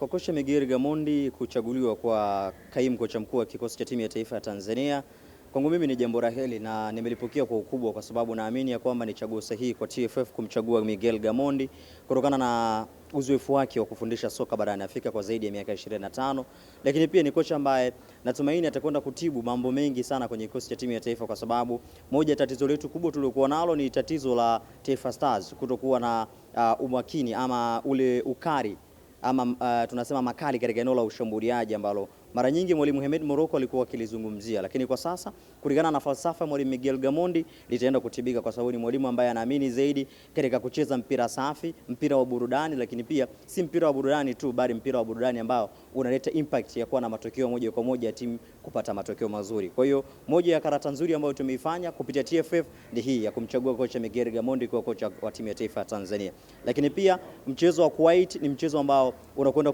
Kwa kocha Miguel Gamondi kuchaguliwa kwa kaimu kocha mkuu wa kikosi cha timu ya taifa ya Tanzania, kwangu mimi ni jambo la heri na nimelipokea kwa ukubwa, kwa sababu naamini ya kwamba ni chaguo sahihi kwa TFF kumchagua Miguel Gamondi kutokana na uzoefu wake wa kufundisha soka barani Afrika kwa zaidi ya miaka 25, lakini pia ni kocha ambaye natumaini atakwenda kutibu mambo mengi sana kwenye kikosi cha timu ya taifa, kwa sababu moja tatizo letu kubwa tuliokuwa nalo ni tatizo la Taifa Stars kutokuwa na umakini ama ule ukari ama tunasema makali katika eneo la ushambuliaji ambalo mara nyingi mwalimu Hemed Morocco alikuwa akilizungumzia, lakini kwa sasa kulingana na falsafa mwalimu Miguel Gamondi litaenda kutibika, kwa sababu ni mwalimu ambaye anaamini zaidi katika kucheza mpira safi, mpira wa burudani, lakini pia si mpira wa burudani tu, bali mpira wa burudani ambao unaleta impact ya kuwa na matokeo moja kwa moja ya timu kupata matokeo mazuri. Kwa hiyo moja ya karata nzuri ambayo tumeifanya kupitia TFF ni hii ya kumchagua kocha Miguel Gamondi kwa kocha wa timu ya taifa ya Tanzania. Lakini pia mchezo wa Kuwait ni mchezo ambao unakwenda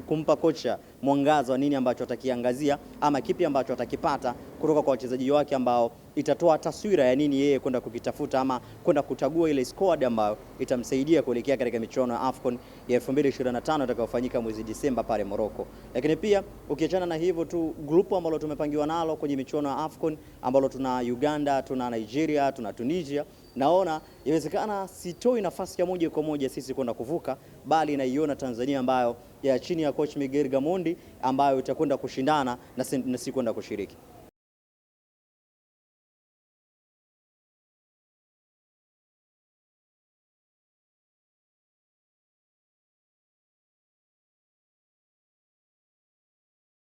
kumpa kocha mwangaza wa nini ambacho atakiangazia ama kipi ambacho atakipata kutoka kwa wachezaji wake, ambao itatoa taswira ya nini yeye kwenda kukitafuta ama kwenda kuchagua ile squad ambayo itamsaidia kuelekea katika michuano ya AFCON ya 2025 itakayofanyika mwezi Disemba pale Morocco. Lakini pia ukiachana na hivyo tu, grupu ambalo tumepangiwa nalo kwenye michuano ya AFCON ambalo tuna Uganda, tuna Nigeria, tuna Tunisia, naona inawezekana sitoi nafasi ya moja kwa moja sisi kwenda kuvuka, bali naiona Tanzania ambayo ya chini ya coach Miguel Gamondi ambayo itakwenda kushindana na si kwenda kushiriki.